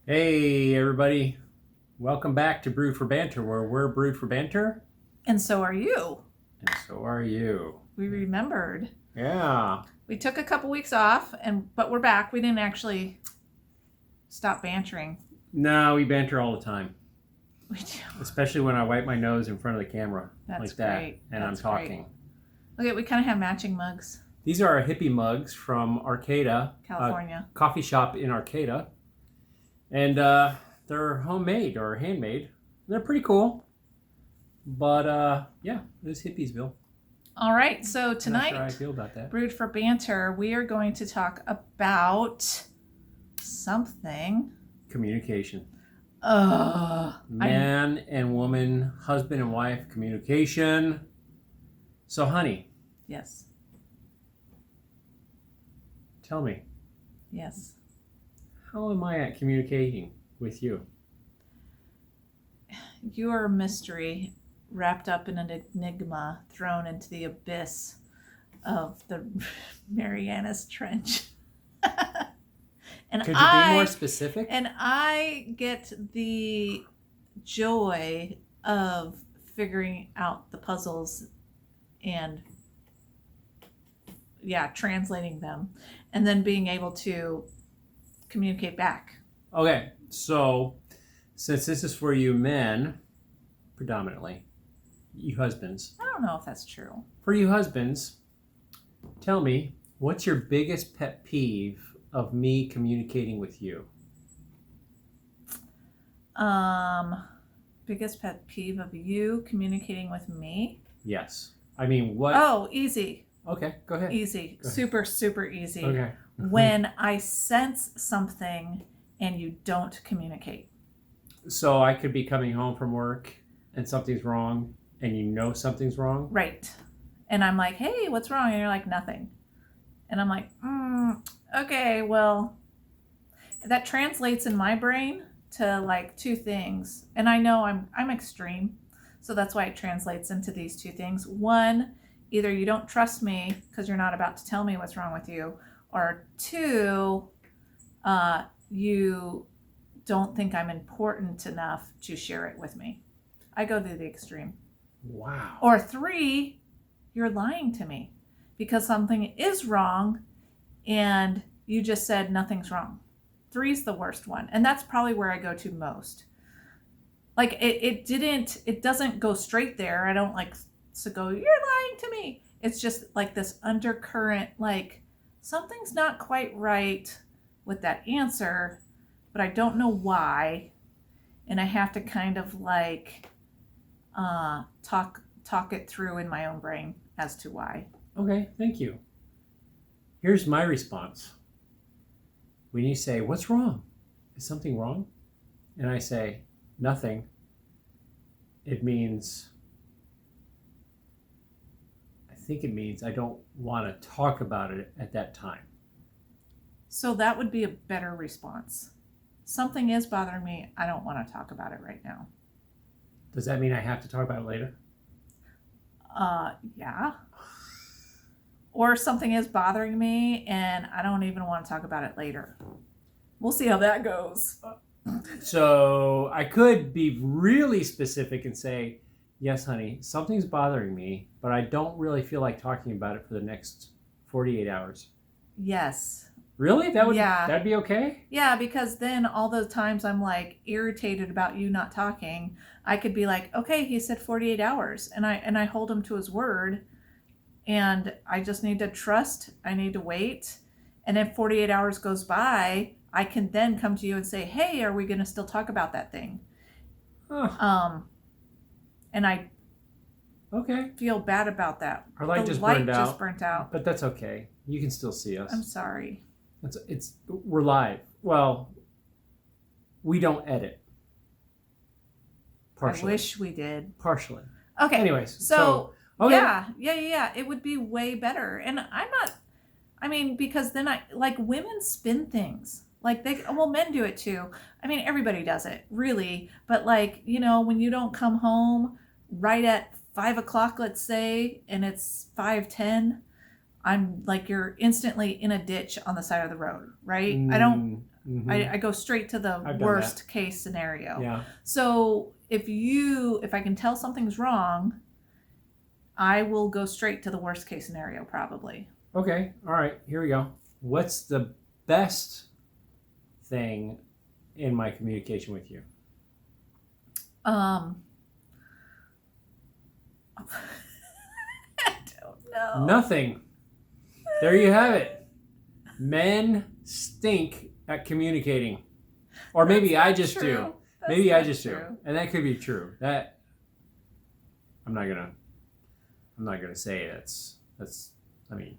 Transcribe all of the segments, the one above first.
Hey, everybody. Welcome back to Brewed for Banter, where we're brewed for banter, And so are you. and so are you. We remembered. Yeah. We took a couple weeks off, but we're back. We didn't actually stop bantering. No, we banter all the time, We do. especially when I wipe my nose in front of the camera That's like that, great. and That's I'm talking. Great. Okay, we kind of have matching mugs. These are our hippie mugs from Arcata, California. coffee shop in Arcata, and they're homemade or handmade. They're pretty cool, but yeah, it is hippiesville. All right, so I'm not tonight, sure how I feel about that. Brewed for Banter, we are going to talk about something. Communication. I Man and woman, husband and wife communication. So, honey, yes, tell me, yes. how am I at communicating with you? You are a mystery wrapped up in an enigma thrown into the abyss of the Marianas Trench. and Could you be more specific? And I get the joy of figuring out the puzzles and translating them and then being able to communicate back. Okay, so since this is for you men, predominantly, you husbands, I don't know if that's true. for you husbands, tell me, what's your biggest pet peeve of me communicating with you? Biggest pet peeve of you communicating with me? Yes. I mean, what? Oh, easy. Okay, go ahead. Easy. Go ahead. Super, super easy. Okay. When I sense something and you don't communicate. So I could be coming home from work and something's wrong and you know something's wrong? Right. And I'm like, hey, what's wrong? And you're like, nothing. And I'm like, okay, well, that translates in my brain to like two things. And I know I'm extreme. So that's why it translates into these two things. One, either you don't trust me because you're not about to tell me what's wrong with you, or two, you don't think I'm important enough to share it with me. I go to the extreme. Wow. Or three, you're lying to me because something is wrong and you just said nothing's wrong. Three's the worst one. And that's probably where I go to most. Like it doesn't go straight there. I don't like to go, you're lying to me. It's just like this undercurrent, like something's not quite right with that answer, but I don't know why. And I have to kind of like talk it through in my own brain as to why. Okay, thank you. Here's my response. When you say, what's wrong? Is something wrong? And I say, nothing. It means, I think it means I don't want to talk about it at that time. So that would be a better response. Something is bothering me. I don't want to talk about it right now. Does that mean I have to talk about it later? Yeah. Or something is bothering me and I don't even want to talk about it later. We'll see how that goes. So I could be really specific and say, yes, honey, something's bothering me, but I don't really feel like talking about it for the next 48 hours. Yes. Really? That'd be okay? Yeah, because then all those times I'm like irritated about you not talking, I could be like, okay, he said 48 hours and I hold him to his word and I just need to trust, I need to wait. And if 48 hours goes by, I can then come to you and say, hey, are we going to still talk about that thing? Huh. And I Okay. feel bad about that. Our light The just light burned out. just burnt out. But that's okay. You can still see us. I'm sorry. We're live. Well, we don't edit. Partially. I wish we did. Partially. Okay. Anyways, So okay. yeah. It would be way better. And because then women spin things. Like men do it too. I mean, everybody does it, really. But when you don't come home right at 5 o'clock, let's say, and it's 5:10, I'm like, you're instantly in a ditch on the side of the road, right? I don't Mm-hmm. I go straight to the I've done worst case scenario. Yeah. So if I can tell something's wrong, I will go straight to the worst case scenario probably. Okay. All right. Here we go. What's the best thing in my communication with you? I don't know. Nothing. There you have it. Men stink at communicating. Or maybe That's I not just true. do. That's Maybe I not just do. true. And that could be true. That I'm not gonna say that's I mean,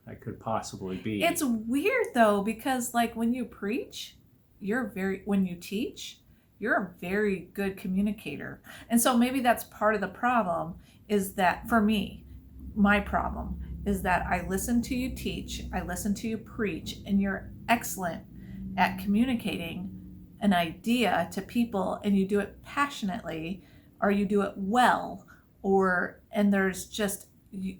that could possibly be. It's weird though, because like when you preach, when you teach, you're a very good communicator. And so maybe that's part of the problem, is that for me, my problem is that I listen to you teach, I listen to you preach, and you're excellent at communicating an idea to people, and you do it passionately, or you do it well, and there's just you're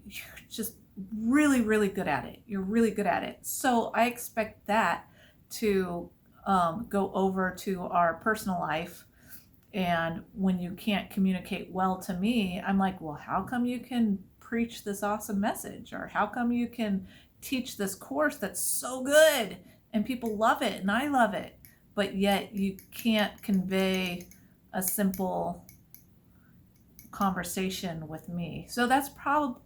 just really, really good at it. You're really good at it. So I expect that to go over to our personal life. And when you can't communicate well to me, I'm like, well, how come you can preach this awesome message? Or how come you can teach this course that's so good and people love it and I love it, but yet you can't convey a simple conversation with me? So that's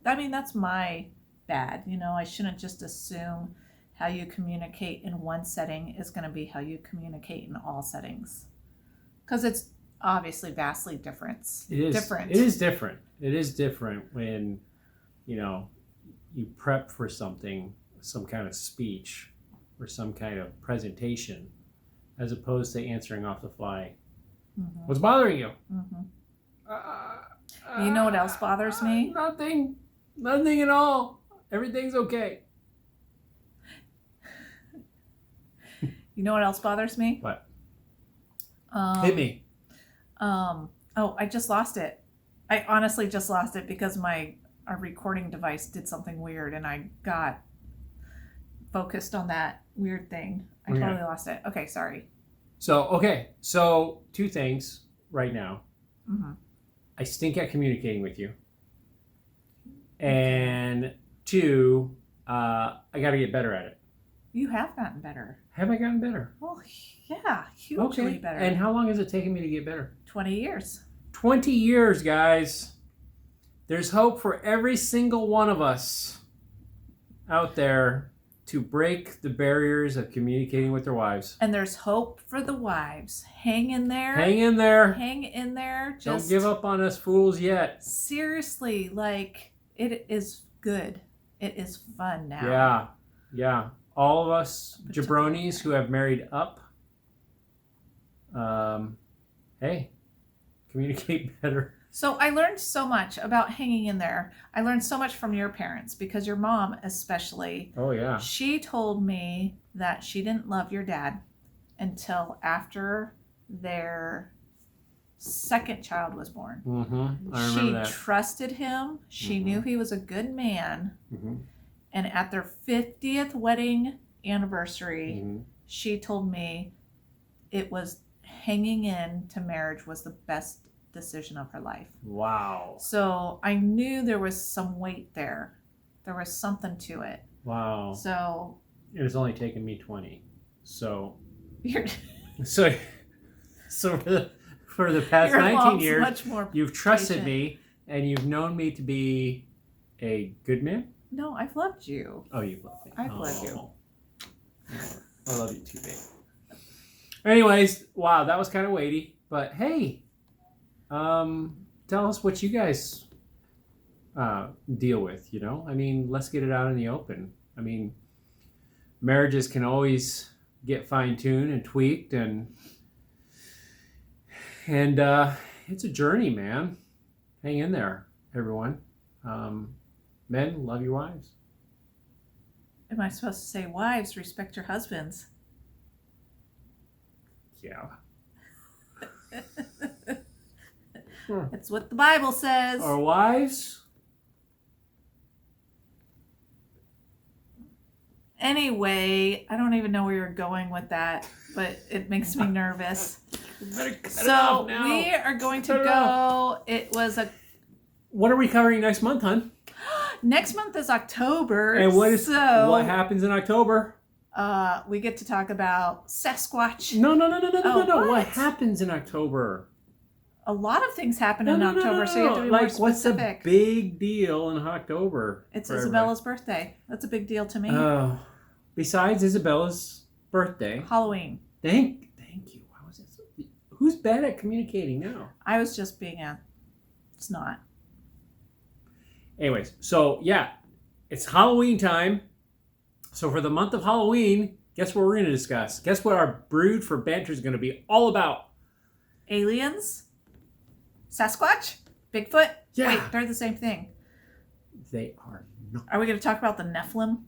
that's my bad. I shouldn't just assume how you communicate in one setting is going to be how you communicate in all settings, because it's obviously vastly different. It is different. It is different. It is different when you prep for something, some kind of speech or some kind of presentation, as opposed to answering off the fly. Mm-hmm. What's bothering you? Mm-hmm. You know what else bothers me? Nothing at all. Everything's okay. You know what else bothers me? What? Hit me. I just lost it. I honestly just lost it because our recording device did something weird and I got focused on that weird thing. I totally lost it. Okay, sorry. So two things right now. Mm-hmm. I stink at communicating with you. And two, I got to get better at it. You have gotten better. Have I gotten better? Well, yeah, hugely better. And how long has it taken me to get better? 20 years. 20 years, guys. There's hope for every single one of us out there to break the barriers of communicating with their wives. And there's hope for the wives. Hang in there. Hang in there. Hang in there. Don't give up on us fools yet. Seriously, it is good. It is fun now. Yeah. All of us jabronis who have married up, hey, communicate better. So I learned so much about hanging in there. I learned so much from your parents, because your mom especially. Oh, yeah. She told me that she didn't love your dad until after their second child was born. Mm-hmm. I remember that. She trusted him. She knew he was a good man. Mm-hmm. And at their 50th wedding anniversary, she told me it was hanging in to marriage was the best decision of her life. Wow. So I knew there was some weight there. There was something to it. Wow. So it has only taken me 20. So you're so for the past 19 years, you've trusted me and you've known me to be a good man. No, I've loved you. Oh, you've loved me. I've loved you. I love you too, babe. Anyways, wow, that was kind of weighty. But hey, tell us what you guys deal with, I mean, let's get it out in the open. I mean, marriages can always get fine-tuned and tweaked, and it's a journey, man. Hang in there, everyone. Men, love your wives. Am I supposed to say, wives, respect your husbands? Yeah. That's what the Bible says. Our wives, Anyway, I don't even know where you're going with that, but it makes me nervous. So we are going to go. It was a. What are we covering next month, hon? Next month is October. And what happens in October? We get to talk about Sasquatch. No. What? What happens in October? A lot of things happen in October, so you have to be more specific. What's the big deal in October? It's Isabella's birthday. That's a big deal to me. Oh, besides Isabella's birthday, Halloween. Thank you. How was it? Who's bad at communicating now? I was just being it's not. Anyways, so yeah, it's Halloween time. So for the month of Halloween, guess what we're going to discuss? Guess what our Brood for Banter is going to be all about? Aliens? Sasquatch? Bigfoot? Yeah. Wait, they're the same thing. They are not. Are we going to talk about the Nephilim?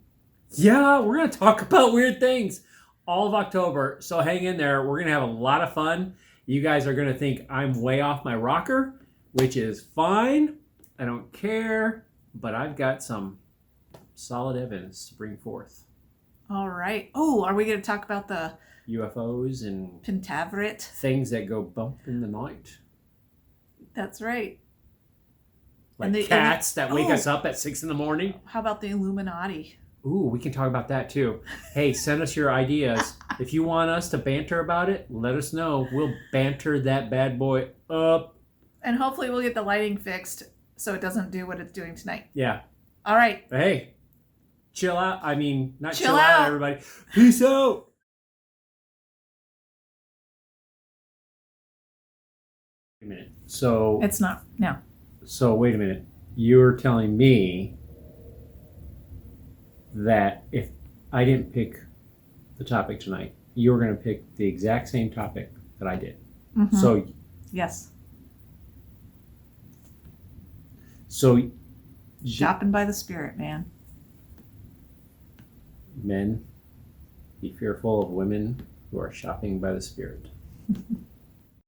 Yeah, we're going to talk about weird things all of October. So hang in there. We're going to have a lot of fun. You guys are going to think I'm way off my rocker, which is fine. I don't care. But I've got some solid evidence to bring forth. All right. Oh, are we going to talk about the UFOs and Pentaveret? Things that go bump in the night. That's right. Like cats that wake us up at 6 a.m. How about the Illuminati? Ooh, we can talk about that too. Hey, send us your ideas. If you want us to banter about it, let us know. We'll banter that bad boy up. And hopefully we'll get the lighting fixed so it doesn't do what it's doing tonight. Yeah. All right. Hey, chill out. I mean, not chill out, everybody. Peace out. Wait a minute. So it's not. No. So wait a minute. You're telling me that if I didn't pick the topic tonight, you were going to pick the exact same topic that I did. Mm-hmm. So yes. So shopping by the Spirit, man. Men, be fearful of women who are shopping by the Spirit.